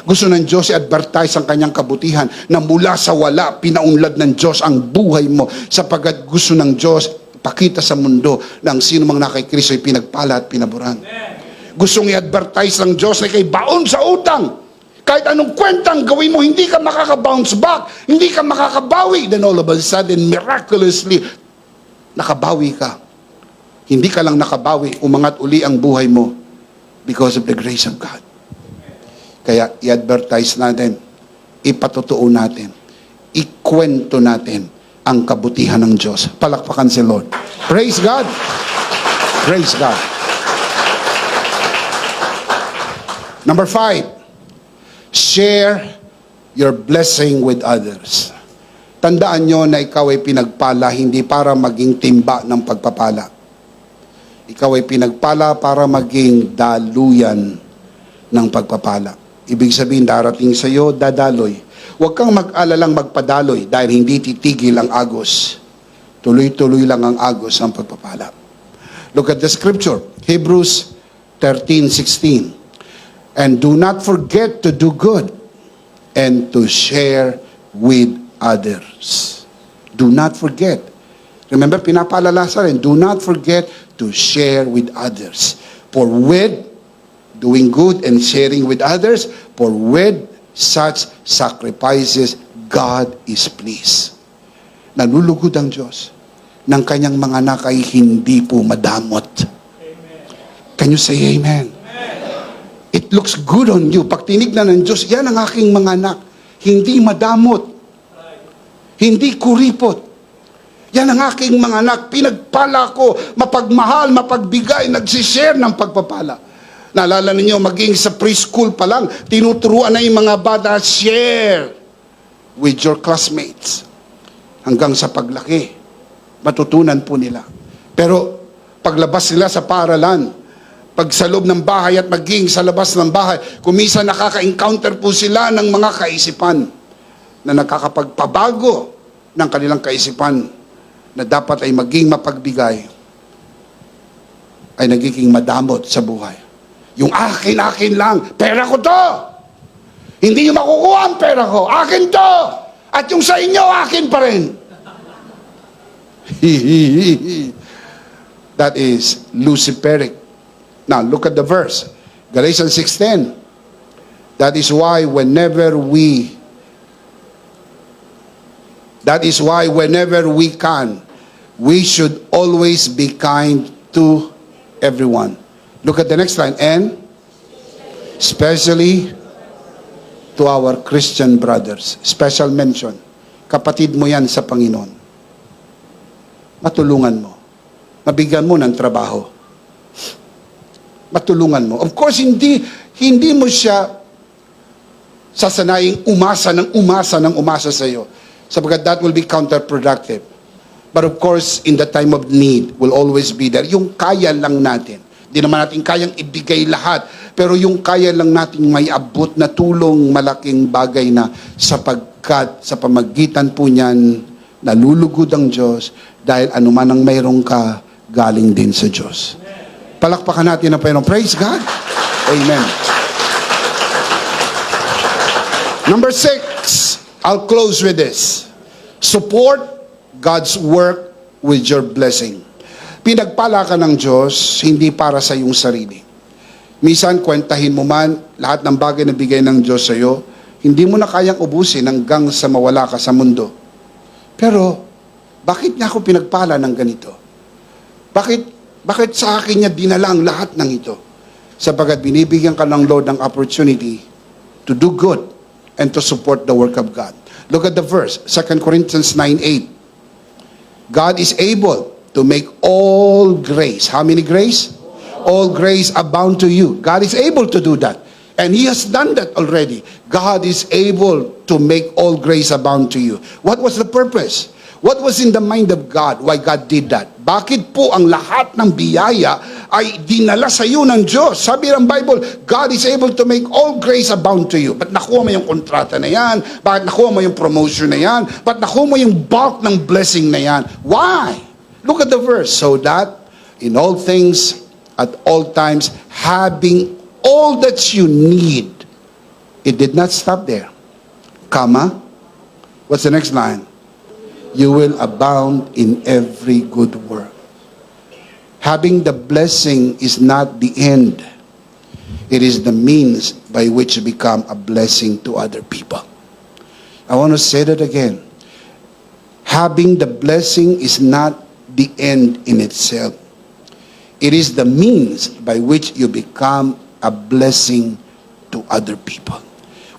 Gusto ng Diyos i-advertise ang kanyang kabutihan na mula sa wala, pinaunlad ng Diyos ang buhay mo, sapagkat gusto ng Diyos pakita sa mundo na ang sino mang nakay Kristo ay pinagpala at pinaburan. Gustong i-advertise ng Diyos na kay baon sa utang. Kahit anong kwentang gawin mo, hindi ka makaka-bounce back, hindi ka makakabawi. Then all of a sudden, miraculously, nakabawi ka. Hindi ka lang nakabawi, umangat uli ang buhay mo because of the grace of God. Kaya i-advertise natin, ipatotoo natin, ikwento natin ang kabutihan ng Diyos. Palakpakan si Lord. Praise God. Praise God. Number 5, share your blessing with others. Tandaan nyo na ikaw ay pinagpala hindi para maging timba ng pagpapala. Ikaw ay pinagpala para maging daluyan ng pagpapala. Ibig sabihin, darating sa iyo, dadaloy. Huwag kang mag-alalang magpadaloy dahil hindi titigil ang agos. Tuloy-tuloy lang ang agos ng pagpapala. Look at the scripture, Hebrews 13:16. And do not forget to do good and to share with others. Do not forget. Remember, pinapaalala sa rin, do not forget to share with others. For with doing good and sharing with others, for with such sacrifices, God is pleased. nalulugod ang Diyos ng kanyang mga anak ay hindi po madamot. Can you say amen? It looks good on you. Pag tinignan ng Diyos, yan ang aking mga anak. Hindi madamot. Hindi kuripot. Yan ang aking mga anak. Pinagpala ko, mapagmahal, mapagbigay, nagsishare ng pagpapala. Naalala ninyo, maging sa preschool pa lang, tinuturuan na yung mga bata, share with your classmates. Hanggang sa paglaki, matutunan po nila. Pero paglabas nila sa paaralan, pag sa loob ng bahay at maging sa labas ng bahay, kumisa nakaka-encounter po sila ng mga kaisipan na nakakapagpabago ng kanilang kaisipan na dapat ay maging mapagbigay, ay nagiging madamot sa buhay. Yung akin lang, pera ko to! Hindi nyo makukuha ang pera ko, akin to! At yung sa inyo, akin pa rin. That is Luciferic. Now, look at the verse. Galatians 6:10. That is why whenever we can, we should always be kind to everyone. Look at the next line. And especially to our Christian brothers. Special mention. Kapatid mo yan sa Panginoon. Matulungan mo. Mabigyan mo ng trabaho. Matulungan mo. Of course, hindi mo siya sasanaying umasa sa iyo. Sapagkat that will be counterproductive. But of course, in the time of need, will always be there. Yung kaya lang natin. Di naman natin kayang ibigay lahat. Pero yung kaya lang natin may abot na tulong, malaking bagay na sapagkat sa pamagitan po niyan, nalulugod ang Diyos dahil anuman ang mayroong ka, galing din sa Diyos. Palakpakan natin ang Panginoon. Praise God. Amen. Number 6, I'll close with this. Support God's work with your blessing. Pinagpala ka ng Diyos, hindi para sa iyong sarili. Minsan, kwentahin mo man, lahat ng bagay na bigay ng Diyos sa iyo, hindi mo na kayang ubusin hanggang sa mawala ka sa mundo. Pero, bakit niya ako pinagpala ng ganito? Bakit sa akin niya dinalang lahat ng ito? Sapagat binibigyan ka ng Lord ng opportunity to do good and to support the work of God. Look at the verse, 2 Corinthians 9:8. God is able to make all grace. How many grace? All grace abound to you. God is able to do that. And He has done that already. God is able to make all grace abound to you. What was the purpose? What was in the mind of God? Why God did that? Bakit po ang lahat ng biyaya ay dinala sa iyo ng Diyos? Sabi ng Bible, God is able to make all grace abound to you. Ba't nakuha mo yung kontrata na yan? Bakit nakuha mo yung promotion na yan? Ba't nakuha mo yung bulk ng blessing na yan? Why? Look at the verse. So that in all things, at all times, having all that you need. It did not stop there. Comma. What's the next line? You will abound in every good work. Having the blessing is not the end. It is the means by which you become a blessing to other people. I want to say that again. Having the blessing is not the end in itself. It is the means by which you become a blessing to other people.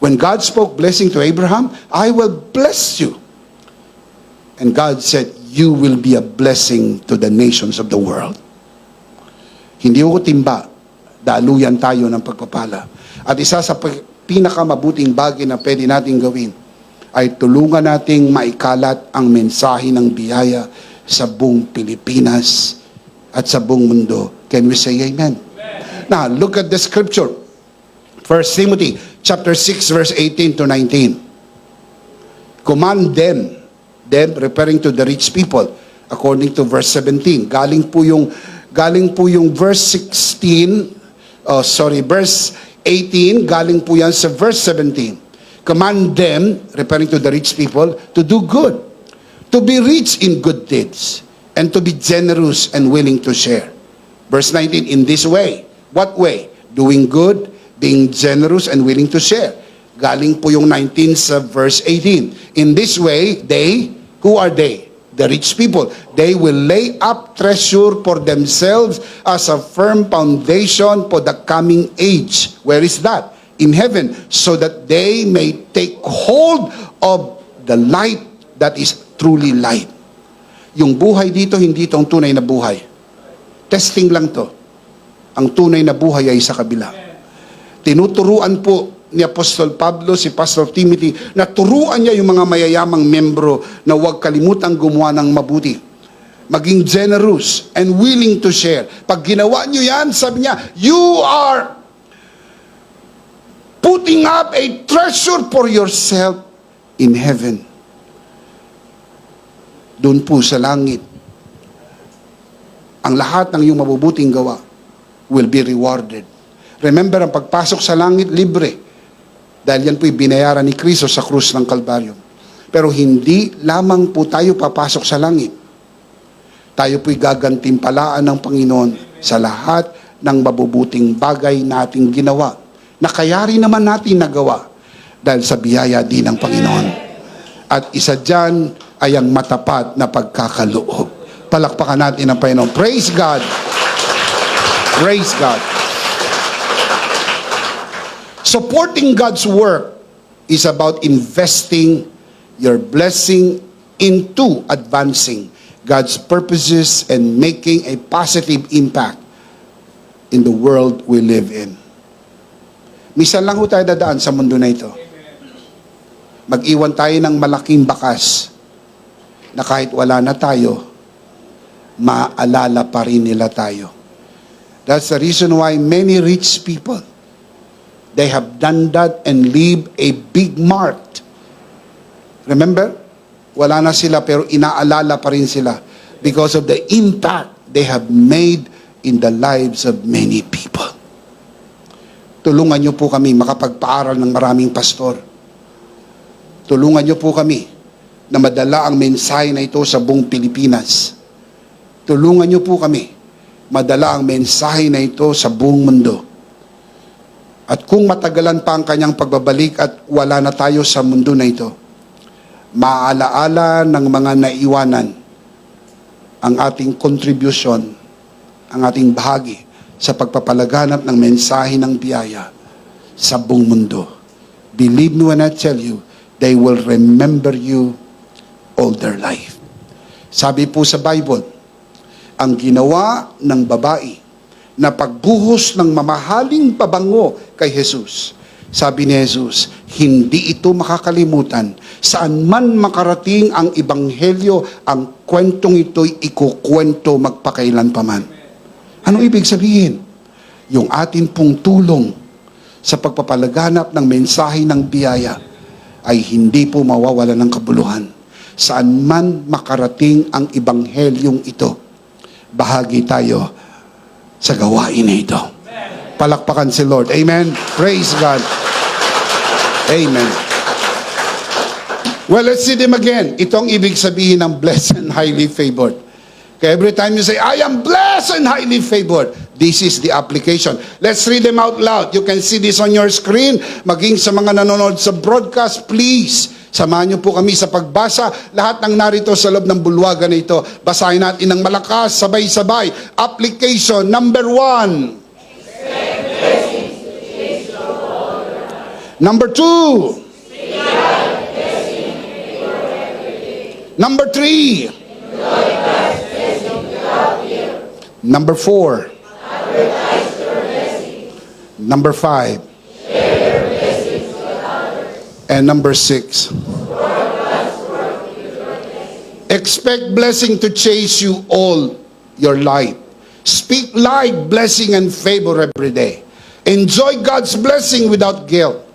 When God spoke blessing to Abraham, I will bless you. And God said, you will be a blessing to the nations of the world. Hindi ko timba, daluyan tayo ng pagpapala. At isa sa pinakamabuting bagay na pwede natin gawin ay tulungan nating maikalat ang mensahe ng biyaya sa buong Pilipinas at sa buong mundo. Can we say amen? Now, look at the scripture. 1 Timothy chapter 6 verse 18 to 19. Command them referring to the rich people, according to verse 17. Galing po yung verse 18, galing po yan sa verse 17. Command them, referring to the rich people, to do good, to be rich in good deeds, and to be generous and willing to share. Verse 19, in this way. What way? Doing good, being generous, and willing to share. Galing po yung 19 sa verse 18. In this way, they, who are they? The rich people, they will lay up treasure for themselves as a firm foundation for the coming age. Where is that? In heaven, so that they may take hold of the light that is truly light. Yung buhay dito, hindi ito ang tunay na buhay. Testing lang to. Ang tunay na buhay ay sa kabila. Tinuturuan po ni Apostol Pablo si Pastor Timothy na turuan niya yung mga mayayamang membro na huwag kalimutang gumawa ng mabuti. Maging generous and willing to share. Pag ginawa niyo yan, sabi niya, you are putting up a treasure for yourself in heaven. Doon po sa langit, ang lahat ng iyong mabubuting gawa will be rewarded. Remember, ang pagpasok sa langit, libre. Dahil yan po'y binayaran ni Kristo sa krus ng Kalbaryo. Pero hindi lamang po tayo papasok sa langit. Tayo po'y gagantimpalaan ng Panginoon sa lahat ng mabubuting bagay na ating ginawa. Na kaya rin naman natin nagawa dahil sa biyaya din ng Panginoon. At isa dyan ay ang matapat na pagkakaloob. Palakpakan natin ang Panginoon. Praise God! Praise God! Supporting God's work is about investing your blessing into advancing God's purposes and making a positive impact in the world we live in. Minsan lang ho tayo dadaan sa mundo na ito. Mag-iwan tayo ng malaking bakas na kahit wala na tayo, maalala pa rin nila tayo. That's the reason why many rich people, they have done that and leave a big mark. Remember? Wala na sila pero inaalala pa rin sila because of the impact they have made in the lives of many people. Tulungan niyo po kami makapagpaaral ng maraming pastor. Tulungan niyo po kami na madala ang mensahe na ito sa buong Pilipinas. Tulungan niyo po kami madala ang mensahe na ito sa buong mundo. At kung matagalan pa ang kanyang pagbabalik at wala na tayo sa mundo na ito, maalaala ng mga naiwanan ang ating contribution, ang ating bahagi sa pagpapalaganap ng mensahe ng biyaya sa buong mundo. Believe me when I tell you, they will remember you all their life. Sabi po sa Bible, ang ginawa ng babae na pagbuhos ng mamahaling pabango kay Jesus. Sabi ni Jesus, hindi ito makakalimutan. Saan man makarating ang ebanghelyo, ang kwentong ito'y ikukwento magpakailan paman. Anong ibig sabihin? Yung atin pong tulong sa pagpapalaganap ng mensahe ng biyaya ay hindi po mawawala ng kabuluhan. Saan man makarating ang ebanghelyong ito, bahagi tayo sa gawain na ito. Palakpakan si Lord. Amen. Praise God. Amen. Well, let's see them again. Ito ang ibig sabihin ng blessed and highly favored. Okay, every time you say, I am blessed and highly favored, this is the application. Let's read them out loud. You can see this on your screen. Maging sa mga nanonood sa broadcast, please, samahan niyo po kami sa pagbasa. Lahat ng narito sa loob ng bulwagan na ito, basahin natin ng malakas, sabay-sabay. Application number 1. Number 2. Number 3. Number 4. Number 5. And number 6. Expect blessing to chase you all your life. Speak light, blessing, and favor every day. Enjoy God's blessing without guilt.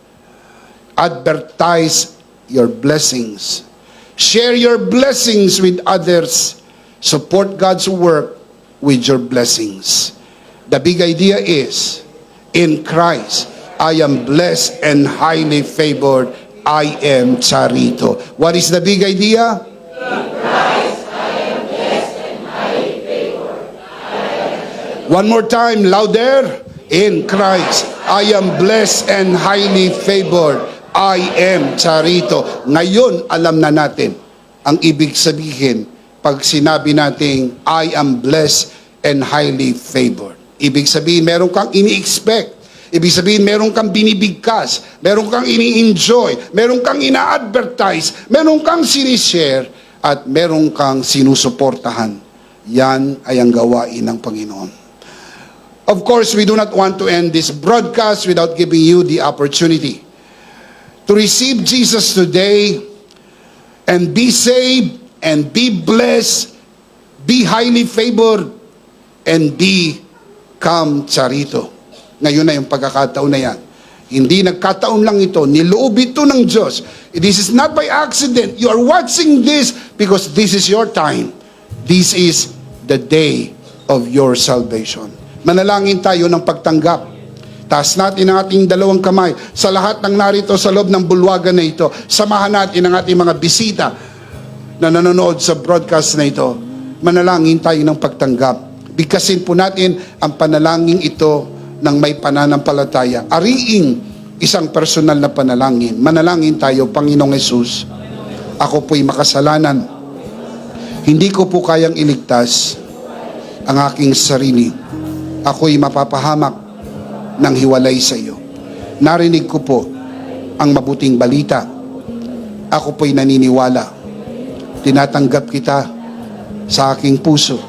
Advertise your blessings. Share your blessings with others. Support God's work with your blessings. The big idea is, in Christ, I am blessed and highly favored. I am Charito. What is the big idea? In Christ, I am blessed and highly favored. One more time, louder. In Christ, I am blessed and highly favored. I am Charito. Ngayon, alam na natin ang ibig sabihin pag sinabi nating, I am blessed and highly favored. Ibig sabihin, meron kang ini-expect. Ibig sabihin, meron kang binibigkas, meron kang ini-enjoy, meron kang ina-advertise, meron kang sinishare, at meron kang sinusuportahan. Yan ay ang gawain ng Panginoon. Of course, we do not want to end this broadcast without giving you the opportunity to receive Jesus today and be saved and be blessed, be highly favored, and become charito. Ngayon na yung pagkakataon na yan. Hindi nagkataon lang ito. Niloob ito ng Diyos. This is not by accident. You are watching this because this is your time. This is the day of your salvation. Manalangin tayo ng pagtanggap. Taas natin ang ating dalawang kamay sa lahat ng narito sa loob ng bulwagan na ito. Samahan natin ang ating mga bisita na nanonood sa broadcast na ito. Manalangin tayo ng pagtanggap. Bigkasin po natin ang panalangin ito ng may pananampalataya. Ariing isang personal na panalangin. Manalangin tayo, Panginoong Hesus, ako po'y makasalanan. Hindi ko po kayang iligtas ang aking sarili. Ako'y mapapahamak ng hiwalay sa iyo. Narinig ko po ang mabuting balita. Ako po'y naniniwala. Tinatanggap kita sa aking puso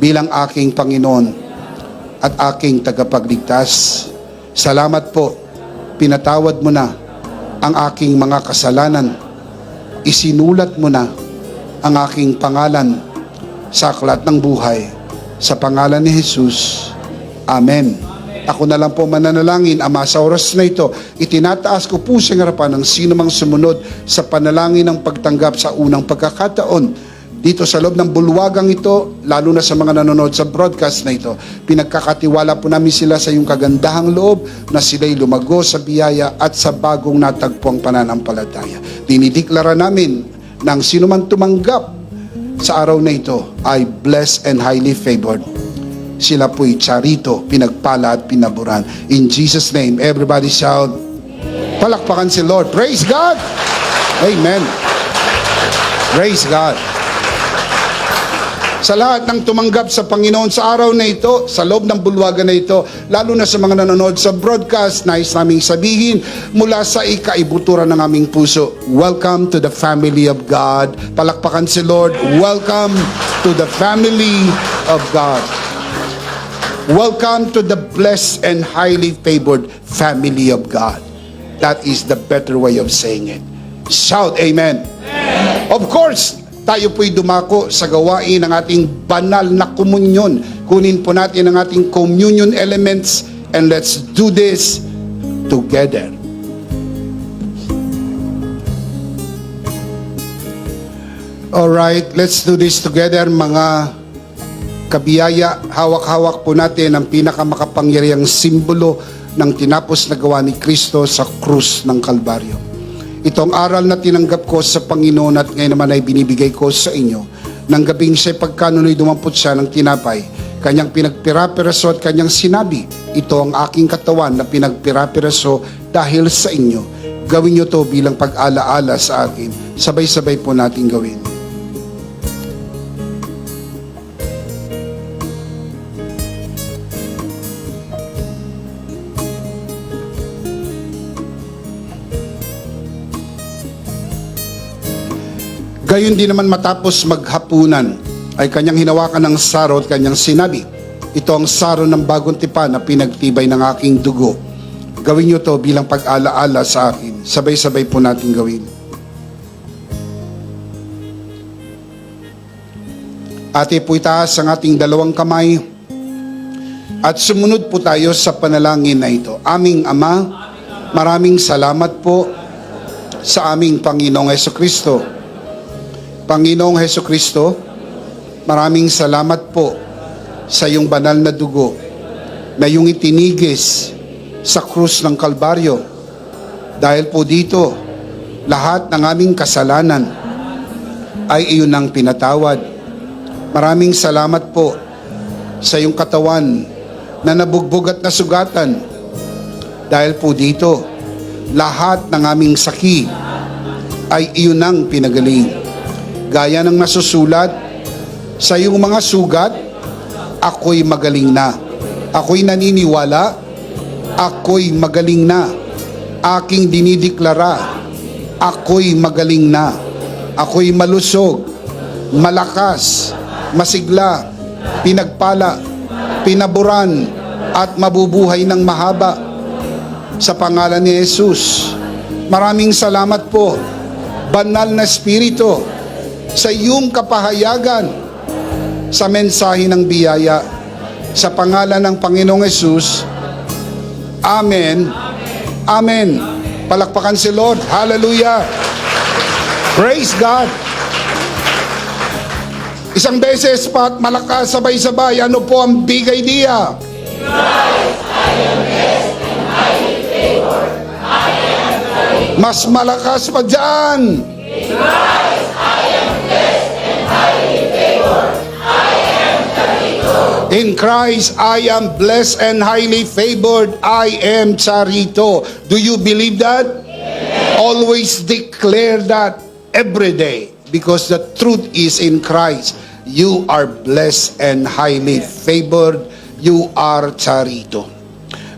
bilang aking Panginoon at aking tagapagligtas. Salamat po, pinatawad mo na ang aking mga kasalanan. Isinulat mo na ang aking pangalan sa aklat ng buhay. Sa pangalan ni Jesus. Amen. Ako na lang po mananalangin, Ama, sa oras na ito, itinataas ko po sa harapan ng sino mang sumunod sa panalangin ng pagtanggap sa unang pagkakataon. Dito sa loob ng bulwagang ito, lalo na sa mga nanonood sa broadcast na ito, pinagkakatiwala po namin sila sa iyong kagandahang loob na sila'y lumago sa biyaya at sa bagong natagpuang pananampalataya. Dinideklara namin ng sino man tumanggap sa araw na ito ay blessed and highly favored. Sila po'y charito, pinagpala at pinaburan. In Jesus' name, everybody shout, palakpakan si Lord. Praise God! Amen. Praise God. Sa lahat ng tumanggap sa Panginoon sa araw na ito, sa loob ng bulwagan na ito, lalo na sa mga nanonood sa broadcast, nais naming sabihin mula sa ikaibuturan ng aming puso, welcome to the family of God. Palakpakan si Lord. Welcome to the family of God. Welcome to the blessed and highly favored family of God. That is the better way of saying it. Shout amen. Amen. Of course, tayo po'y dumako sa gawain ng ating banal na komunyon. Kunin po natin ang ating communion elements and let's do this together. Alright, let's do this together, mga kabiyaya. Hawak-hawak po natin ang pinakamakapangyarihang simbolo ng tinapos na gawa ni Kristo sa krus ng Kalbaryo. Itong aral na tinanggap ko sa Panginoon at ngayon naman ay binibigay ko sa inyo. Nang gabing siya'y pagkanunoy dumampot siya ng tinapay, kanyang pinagpira-piraso at kanyang sinabi, ito ang aking katawan na pinagpira-piraso dahil sa inyo. Gawin niyo to bilang pag-alaala sa akin. Sabay-sabay po natin gawin. Gayon din naman matapos maghapunan, ay kanyang hinawakan ng saro at kanyang sinabi, ito ang saro ng bagong tipan na pinagtibay ng aking dugo. Gawin niyo to bilang pag-alaala sa akin. Sabay-sabay po natin gawin. Ate po itaas ang ating dalawang kamay at sumunod po tayo sa panalangin na ito. Aming Ama, maraming salamat po sa aming Panginoong Hesukristo. Panginoong Hesukristo, maraming salamat po sa iyong banal na dugo na iyong itinigis sa krus ng Kalbaryo. Dahil po dito, lahat ng aming kasalanan ay iyon ang pinatawad. Maraming salamat po sa iyong katawan na nabugbog at nasugatan. Dahil po dito, lahat ng aming saki ay iyon ang pinagaling. Gaya ng nasusulat Sa iyong mga sugat, ako'y magaling na. Ako'y naniniwala, ako'y magaling na. Aking dinideklara, ako'y magaling na. Ako'y malusog, malakas, masigla, pinagpala, pinaburan, at mabubuhay ng mahaba. Sa pangalan ni Jesus, maraming salamat po, Banal na Espiritu, sa iyong kapahayagan sa mensahe ng biyaya. Sa pangalan ng Panginoong Jesus, Amen. Amen. Palakpakan si Lord. Hallelujah. Praise God. Isang beses pa at malakas, sabay-sabay. Ano po ang big idea? Mas malakas pa dyan. In Christ, I am blessed and highly favored. I am Charito. Do you believe that? Always declare that every day, because the truth is in Christ. You are blessed and highly favored. You are Charito.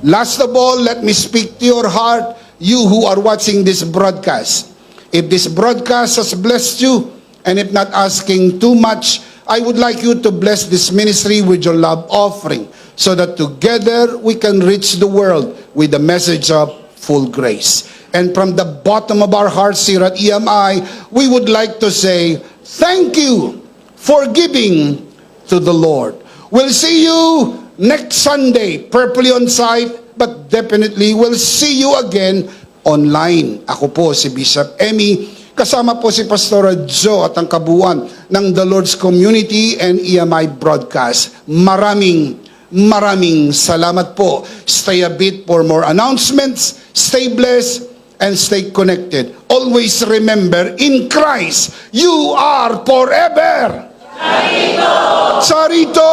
Last of all, let me speak to your heart, you who are watching this broadcast. If this broadcast has blessed you, and if not asking too much, I would like you to bless this ministry with your love offering, so that together we can reach the world with the message of full grace. And from the bottom of our hearts here at EMI, we would like to say, thank you for giving to the Lord. We'll see you next Sunday, purposely on site, but definitely we'll see you again online. Ako po si Bishop Emmy, kasama po si Pastor Joe at ang kabuuan ng The Lord's Community and EMI Broadcast. Maraming salamat po. Stay a bit for more announcements. Stay blessed and stay connected. Always remember, in Christ, you are forever. Sarito!